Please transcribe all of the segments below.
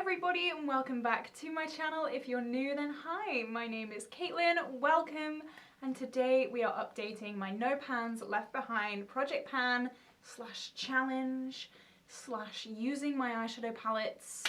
everybody and welcome back to my channel. If you're new, then hi, my name is Caitlin, welcome, and today we are updating my No Pans Left Behind project pan / challenge / using my eyeshadow palettes.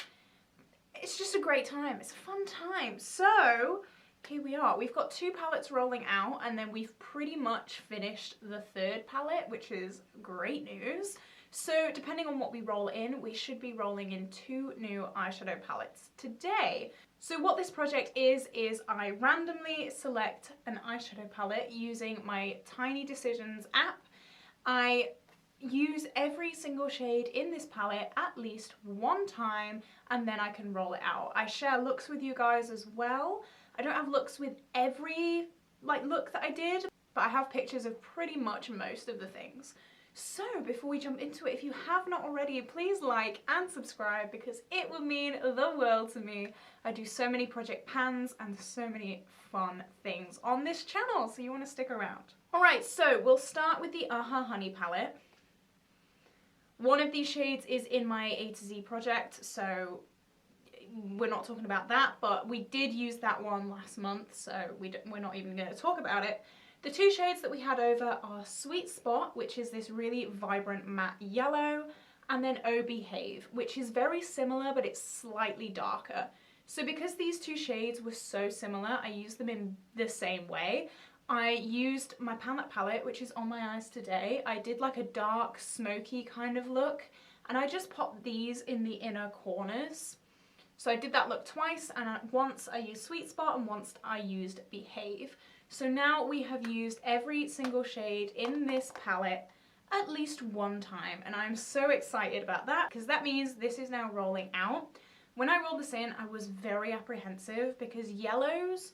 It's just a great time, it's a fun time. So here we are, we've got 2 palettes rolling out and then we've pretty much finished the 3rd palette, which is great news. So depending on what we roll in, we should be rolling in 2 new eyeshadow palettes today. So what this project is I randomly select an eyeshadow palette using my Tiny Decisions app. I use every single shade in this palette at least 1 time and then I can roll it out. I share looks with you guys as well. I don't have looks with every look that I did, but I have pictures of pretty much most of the things. So before we jump into it, if you have not already, please like and subscribe because it will mean the world to me. I do so many project pans and so many fun things on this channel, so you want to stick around. Alright, so we'll start with the Aha Honey palette. One of these shades is in my A to Z project, so we're not talking about that, but we did use that one last month, so we're not even going to talk about it. The 2 shades that we had over are Sweet Spot, which is this really vibrant matte yellow, and then Oh Behave, which is very similar, but it's slightly darker. So because these 2 shades were so similar, I used them in the same way. I used my Palette palette, which is on my eyes today. I did like a dark, smoky kind of look, and I just popped these in the inner corners. So I did that look twice, and once I used Sweet Spot and once I used Behave. So now we have used every single shade in this palette at least 1 time, and I'm so excited about that because that means this is now rolling out. When I rolled this in, I was very apprehensive because yellows,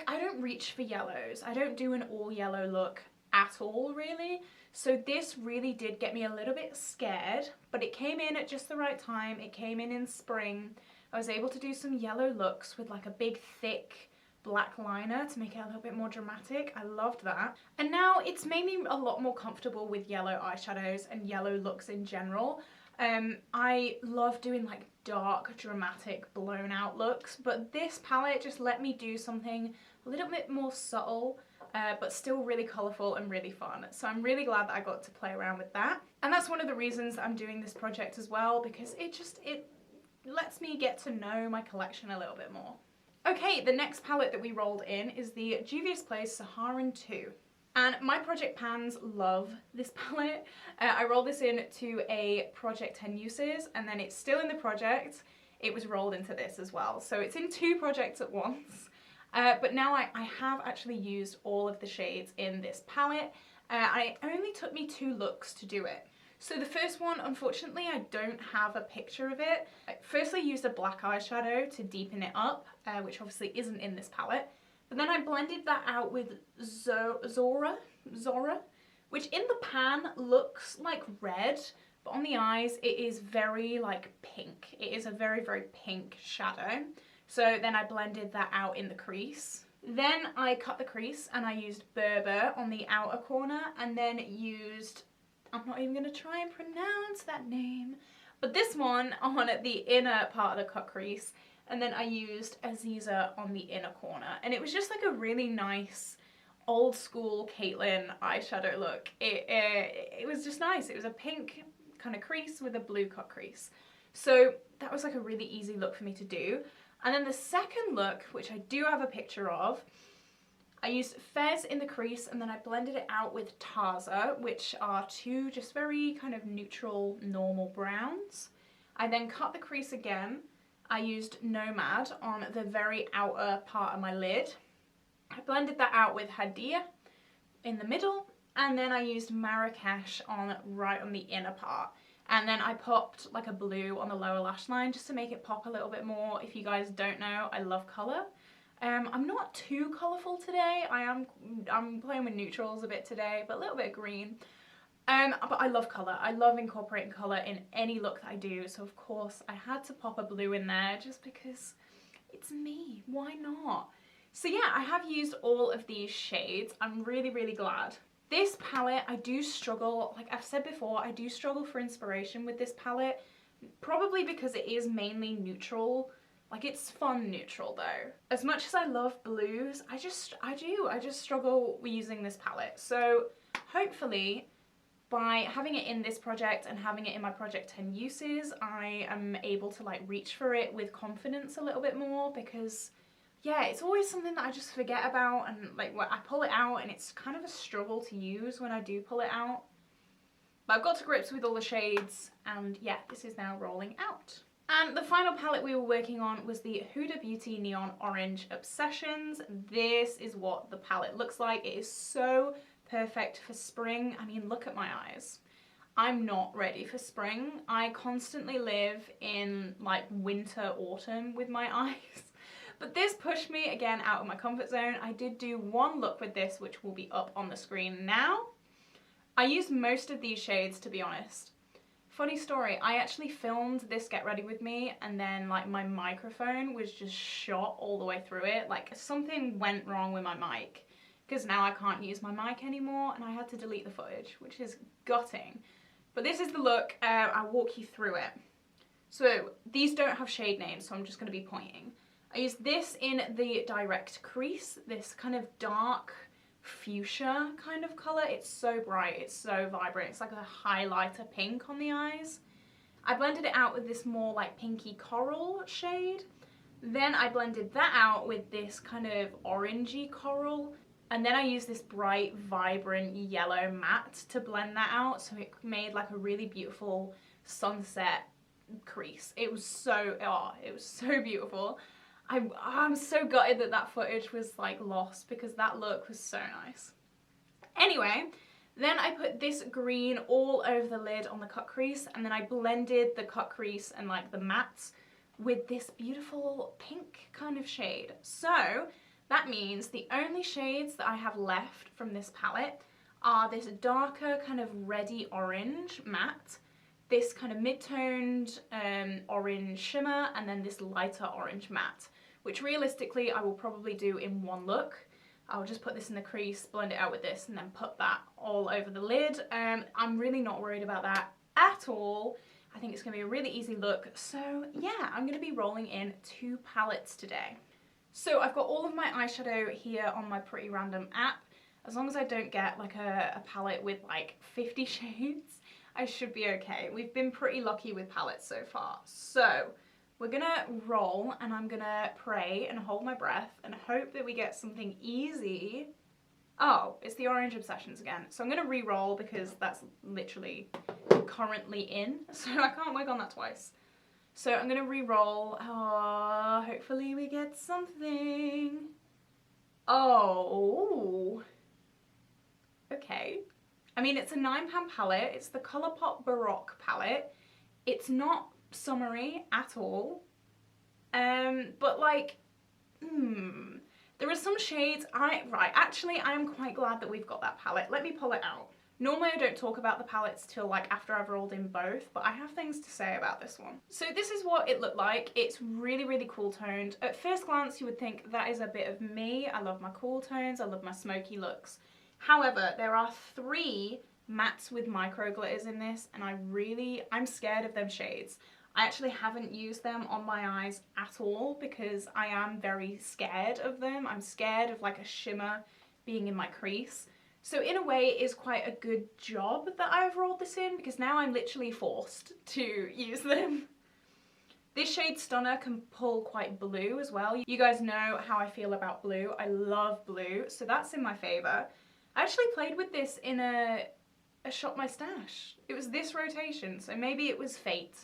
I don't reach for yellows. I don't do an all yellow look at all, really. So this really did get me a little bit scared, but it came in at just the right time. It came in spring. I was able to do some yellow looks with like a big thick black liner to make it a little bit more dramatic. I loved that. And now it's made me a lot more comfortable with yellow eyeshadows and yellow looks in general. I love doing like dark, dramatic, blown out looks, but this palette just let me do something a little bit more subtle, but still really colourful and really fun. So I'm really glad that I got to play around with that. And that's one of the reasons that I'm doing this project as well, because it lets me get to know my collection a little bit more. Okay, the next palette that we rolled in is the Juvias Place Saharan 2. And my project pans love this palette. I rolled this in to a project 10 uses, and then it's still in the project. It was rolled into this as well. So it's in 2 projects at once. But now I have actually used all of the shades in this palette. It only took me 2 looks to do it. So the first one, unfortunately, I don't have a picture of it. I firstly used a black eyeshadow to deepen it up, which obviously isn't in this palette. But then I blended that out with Zora, which in the pan looks like red, but on the eyes it is very like pink. It is a very, very pink shadow. So then I blended that out in the crease. Then I cut the crease and I used Berber on the outer corner, and then used, I'm not even going to try and pronounce that name, but this one on the inner part of the cut crease, and then I used Aziza on the inner corner, and it was just like a really nice old school Caitlin eyeshadow look. It was just nice. It was a pink kind of crease with a blue cut crease. So that was like a really easy look for me to do. And then the second look, which I do have a picture of, I used Fez in the crease and then I blended it out with Taza, which are 2 just very kind of neutral, normal browns. I then cut the crease again. I used Nomad on the very outer part of my lid. I blended that out with Hadia in the middle, and then I used Marrakesh right on the inner part. And then I popped like a blue on the lower lash line just to make it pop a little bit more. If you guys don't know, I love colour. I'm not too colourful today. I'm playing with neutrals a bit today, but a little bit of green. But I love colour. I love incorporating colour in any look that I do. So of course I had to pop a blue in there just because it's me. Why not? So yeah, I have used all of these shades. I'm really, really glad. This palette, I do struggle, like I've said before, I do struggle for inspiration with this palette Probably because it is mainly neutral. Like, it's fun neutral though. As much as I love blues, I just struggle with using this palette. So hopefully by having it in this project and having it in my project 10 uses, I am able to like reach for it with confidence a little bit more, because yeah, it's always something that I just forget about, and like when I pull it out and it's kind of a struggle to use when I do pull it out. But I've got to grips with all the shades, and yeah, this is now rolling out. And the final palette we were working on was the Huda Beauty Neon Orange Obsessions. This is what the palette looks like. It is so perfect for spring. I mean, look at my eyes. I'm not ready for spring. I constantly live in like winter, autumn with my eyes. But this pushed me again out of my comfort zone. I did do one look with this, which will be up on the screen now. I used most of these shades, to be honest. Funny story, I actually filmed this Get Ready With Me, and then like my microphone was just shot all the way through it. Like something went wrong with my mic, because now I can't use my mic anymore, and I had to delete the footage, which is gutting. But this is the look. I'll walk you through it. So these don't have shade names, so I'm just going to be pointing. I used this in the direct crease, this kind of dark fuchsia kind of colour. It's so bright, it's so vibrant, it's like a highlighter pink on the eyes. I blended it out with this more like pinky coral shade. Then I blended that out with this kind of orangey coral. And then I used this bright, vibrant yellow matte to blend that out, so it made like a really beautiful sunset crease. It was so, oh, it was so beautiful. I'm so gutted that that footage was like lost, because that look was so nice. Anyway, then I put this green all over the lid on the cut crease, and then I blended the cut crease and like the mattes with this beautiful pink kind of shade. So that means the only shades that I have left from this palette are this darker kind of reddy orange matte, this kind of mid-toned orange shimmer, and then this lighter orange matte, which realistically I will probably do in one look. I'll just put this in the crease, blend it out with this, and then put that all over the lid. I'm really not worried about that at all. I think it's going to be a really easy look. So yeah, I'm going to be rolling in 2 palettes today. So I've got all of my eyeshadow here on my Pretty Random app. As long as I don't get like a palette with like 50 shades, I should be okay. We've been pretty lucky with palettes so far. So we're gonna roll, and I'm gonna pray and hold my breath and hope that we get something easy. Oh, it's the Orange Obsessions again. So I'm gonna re-roll because that's literally currently in, so I can't work on that twice. So I'm gonna re-roll. Oh, hopefully we get something. Oh, okay. I mean, it's a £9 palette. It's the Colourpop Baroque palette. It's not summery at all. But like, there are some shades. Actually, I am quite glad that we've got that palette. Let me pull it out. Normally I don't talk about the palettes till like after I've rolled in both, but I have things to say about this one. So this is what it looked like. It's really, really cool toned. At first glance, you would think that is a bit of me. I love my cool tones. I love my smoky looks. However, there are 3 mattes with micro glitters in this, and I'm scared of them shades. I actually haven't used them on my eyes at all because I am very scared of them. I'm scared of like a shimmer being in my crease. So in a way, it is quite a good job that I've rolled this in, because now I'm literally forced to use them. This shade Stunner can pull quite blue as well. You guys know how I feel about blue. I love blue, so that's in my favour. I actually played with this in a Shop My Stash. It was this rotation, so maybe it was fate.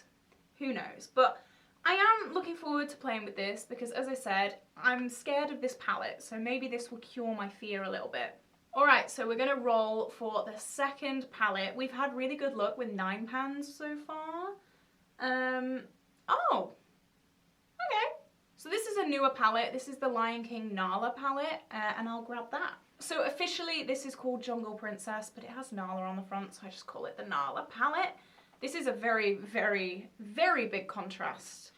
Who knows? But I am looking forward to playing with this because, as I said, I'm scared of this palette, so maybe this will cure my fear a little bit. Alright, so we're going to roll for the second palette. We've had really good luck with 9 pans so far. Oh! Okay. So this is a newer palette. This is the Lion King Nala palette, and I'll grab that. So officially this is called Jungle Princess, but it has Nala on the front, so I just call it the Nala palette. This is a very, very, very big contrast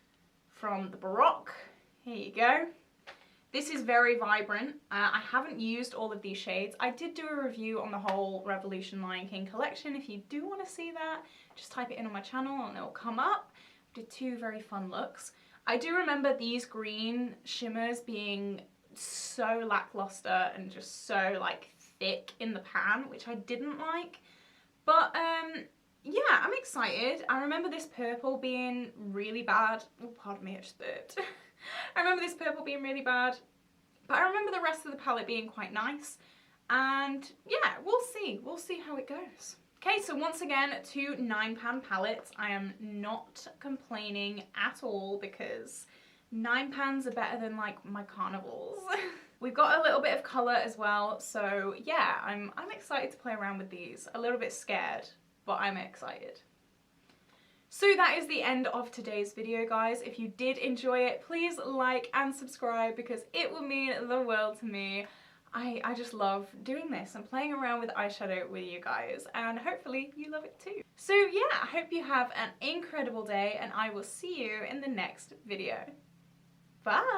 from the Baroque. Here you go. This is very vibrant. I haven't used all of these shades. I did do a review on the whole Revolution Lion King collection. If you do want to see that, just type it in on my channel and it'll come up. did two very fun looks. I do remember these green shimmers being so lackluster and just so like thick in the pan, which I didn't like. But yeah, I'm excited. I remember this purple being really bad. Oh, pardon me, I just burped. I remember this purple being really bad, but I remember the rest of the palette being quite nice. And yeah, we'll see how it goes. Okay, so once again, two 9-pan palettes. I am not complaining at all because 9 pans are better than like my carnivals. We've got a little bit of colour as well, so yeah, I'm excited to play around with these. A little bit scared, but I'm excited. So that is the end of today's video, guys. If you did enjoy it, please like and subscribe because it will mean the world to me. I just love doing this and playing around with eyeshadow with you guys, and hopefully you love it too. So yeah, I hope you have an incredible day and I will see you in the next video. Bye!